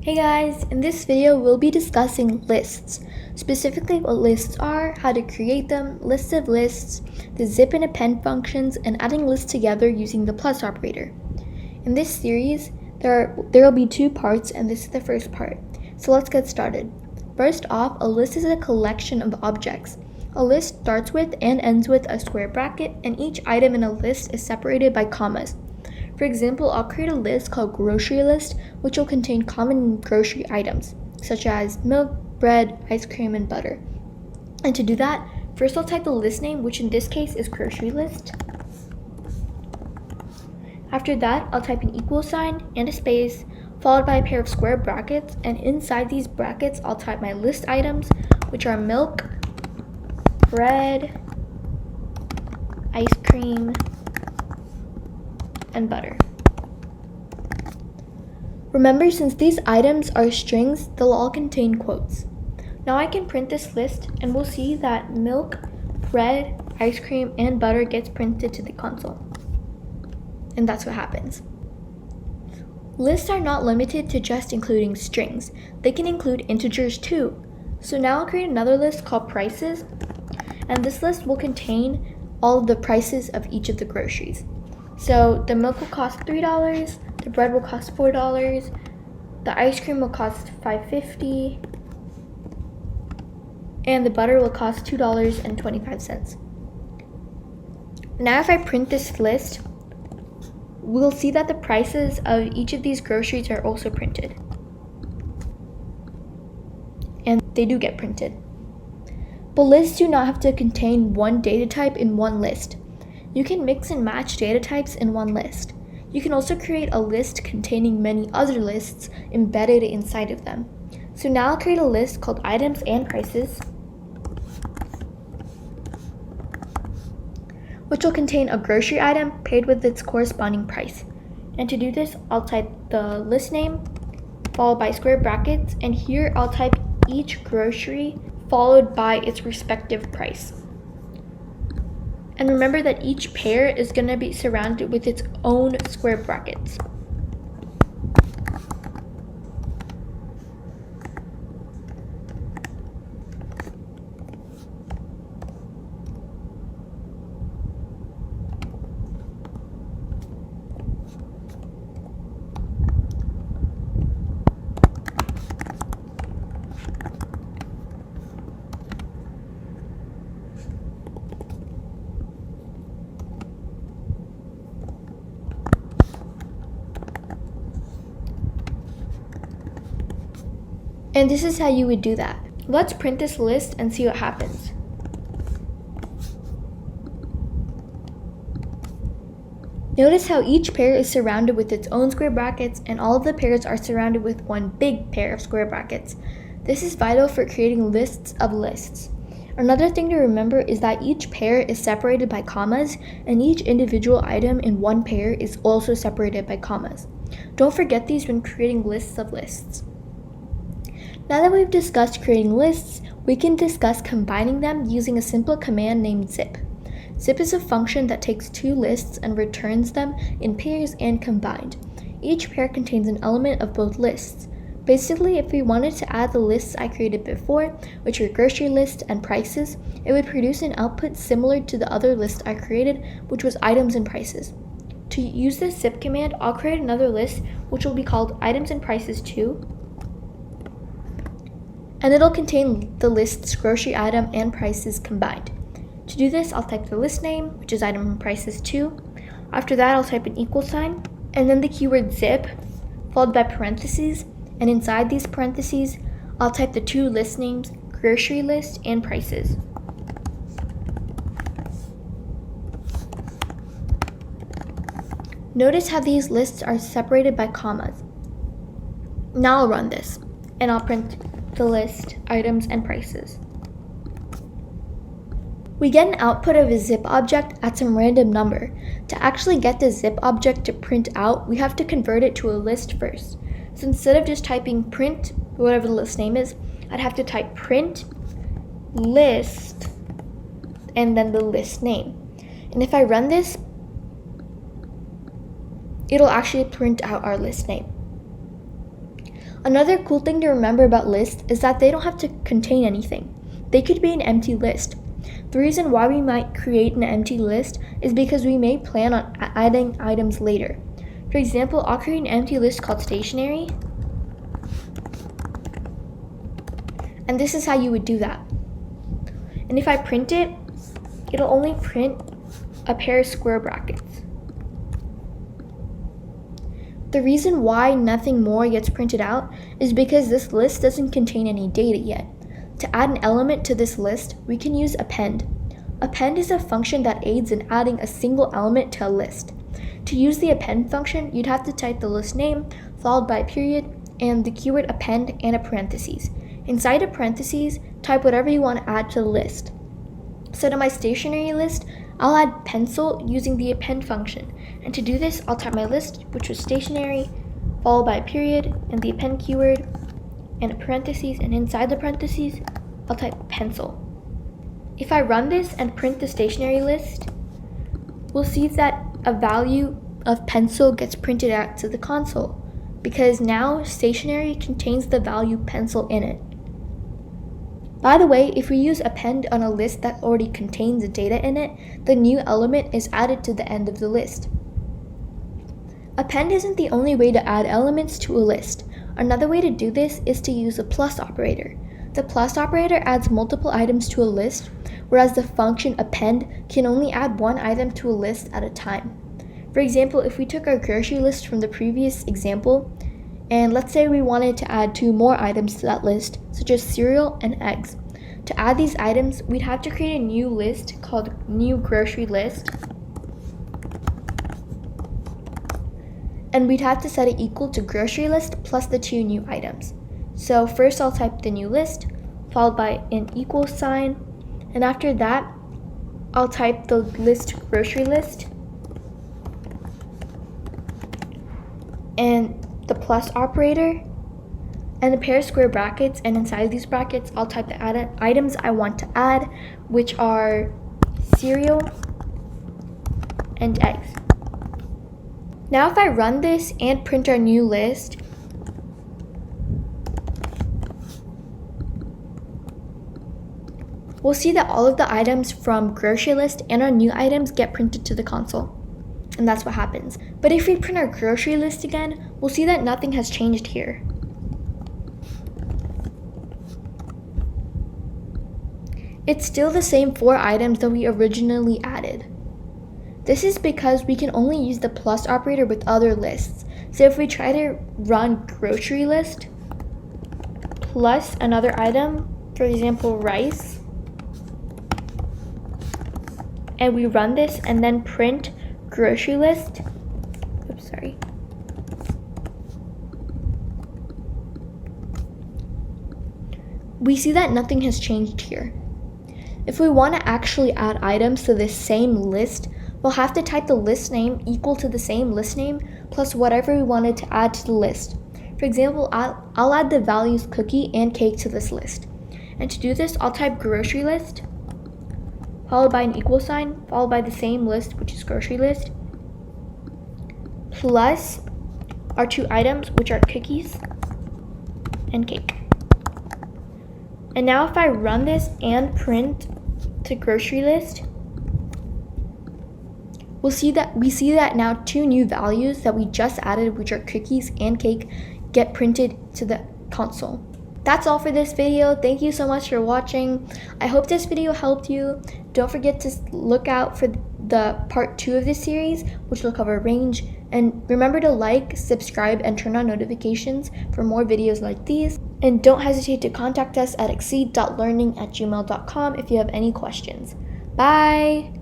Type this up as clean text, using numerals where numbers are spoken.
Hey guys, in this video we'll be discussing lists, specifically what lists are, how to create them, lists of lists, the zip and append functions, and adding lists together using the plus operator. In this series, there will be two parts, and this is the first part. So let's get started. First off, a list is a collection of objects. A list starts with and ends with a square bracket, and each item in a list is separated by commas. For example, I'll create a list called grocery list, which will contain common grocery items, such as milk, bread, ice cream, and butter. And to do that, first I'll type the list name, which in this case is grocery list. After that, I'll type an equal sign and a space, followed by a pair of square brackets, and inside these brackets, I'll type my list items, which are milk, bread, ice cream, and butter. Remember, since these items are strings, they'll all contain quotes. Now I can print this list, and we'll see that milk, bread, ice cream, and butter gets printed to the console. And that's what happens. Lists are not limited to just including strings. They can include integers too. So now I'll create another list called prices, and this list will contain all of the prices of each of the groceries. So the milk will cost $3, the bread will cost $4, the ice cream will cost $5.50, and the butter will cost $2.25. Now if I print this list, we'll see that the prices of each of these groceries are also printed. And they do get printed. But lists do not have to contain one data type in one list. You can mix and match data types in one list. You can also create a list containing many other lists embedded inside of them. So now I'll create a list called items and prices, which will contain a grocery item paired with its corresponding price. And to do this, I'll type the list name, followed by square brackets, and here I'll type each grocery followed by its respective price. And remember that each pair is going to be surrounded with its own square brackets. And this is how you would do that. Let's print this list and see what happens. Notice how each pair is surrounded with its own square brackets, and all of the pairs are surrounded with one big pair of square brackets. This is vital for creating lists of lists. Another thing to remember is that each pair is separated by commas, and each individual item in one pair is also separated by commas. Don't forget these when creating lists of lists. Now that we've discussed creating lists, we can discuss combining them using a simple command named zip. Zip is a function that takes two lists and returns them in pairs and combined. Each pair contains an element of both lists. Basically, if we wanted to add the lists I created before, which are grocery list and prices, it would produce an output similar to the other list I created, which was items and prices. To use this zip command, I'll create another list, which will be called items and prices 2. And it'll contain the lists grocery item and prices combined. To do this, I'll type the list name, which is item and prices 2. After that, I'll type an equal sign, and then the keyword zip, followed by parentheses, and inside these parentheses, I'll type the two list names, grocery list and prices. Notice how these lists are separated by commas. Now I'll run this, and I'll print the list, items, and prices. We get an output of a zip object at some random number. To actually get the zip object to print out, we have to convert it to a list first. So instead of just typing print, whatever the list name is, I'd have to type print list and then the list name. And if I run this, it'll actually print out our list name. Another cool thing to remember about lists is that they don't have to contain anything. They could be an empty list. The reason why we might create an empty list is because we may plan on adding items later. For example, I'll create an empty list called stationery. And this is how you would do that. And if I print it, it'll only print a pair of square brackets. The reason why nothing more gets printed out is because this list doesn't contain any data yet. To add an element to this list, we can use append. Append is a function that aids in adding a single element to a list. To use the append function, you'd have to type the list name, followed by a period, and the keyword append and a parentheses. Inside a parentheses, type whatever you want to add to the list. So to my stationery list, I'll add pencil using the append function. And to do this, I'll type my list, which was stationery, followed by a period, and the append keyword, and a parentheses, and inside the parentheses, I'll type pencil. If I run this and print the stationery list, we'll see that a value of pencil gets printed out to the console, because now stationery contains the value pencil in it. By the way, if we use append on a list that already contains data in it, the new element is added to the end of the list. Append isn't the only way to add elements to a list. Another way to do this is to use a plus operator. The plus operator adds multiple items to a list, whereas the function append can only add one item to a list at a time. For example, if we took our grocery list from the previous example, and let's say we wanted to add 2 more items to that list, such as cereal and eggs. To add these items, we'd have to create a new list called new grocery list. And we'd have to set it equal to grocery list plus the 2 new items. So first I'll type the new list, followed by an equal sign, and after that, I'll type the list grocery list, and the plus operator, and a pair of square brackets, and inside these brackets, I'll type the items I want to add, which are cereal and eggs. Now if I run this and print our new list, we'll see that all of the items from grocery list and our new items get printed to the console. And that's what happens. But if we print our grocery list again, we'll see that nothing has changed here. It's still the same 4 items that we originally added. This is because we can only use the plus operator with other lists. So if we try to run grocery list plus another item, for example rice, and we run this and then print grocery list, we see that nothing has changed here. If we want to actually add items to this same list, we'll have to type the list name equal to the same list name plus whatever we wanted to add to the list. For example, I'll add the values cookie and cake to this list. And to do this, I'll type grocery list, followed by an equal sign, followed by the same list, which is grocery list, plus our 2 items, which are cookies and cake. And now if I run this and print to grocery list, we see that now 2 new values that we just added, which are cookies and cake, get printed to the console. That's all for this video. Thank you so much for watching. I hope this video helped you. Don't forget to look out for the part 2 of this series, which will cover range. And remember to like, subscribe, and turn on notifications for more videos like these. And don't hesitate to contact us at exceed.learning@gmail.com if you have any questions. Bye!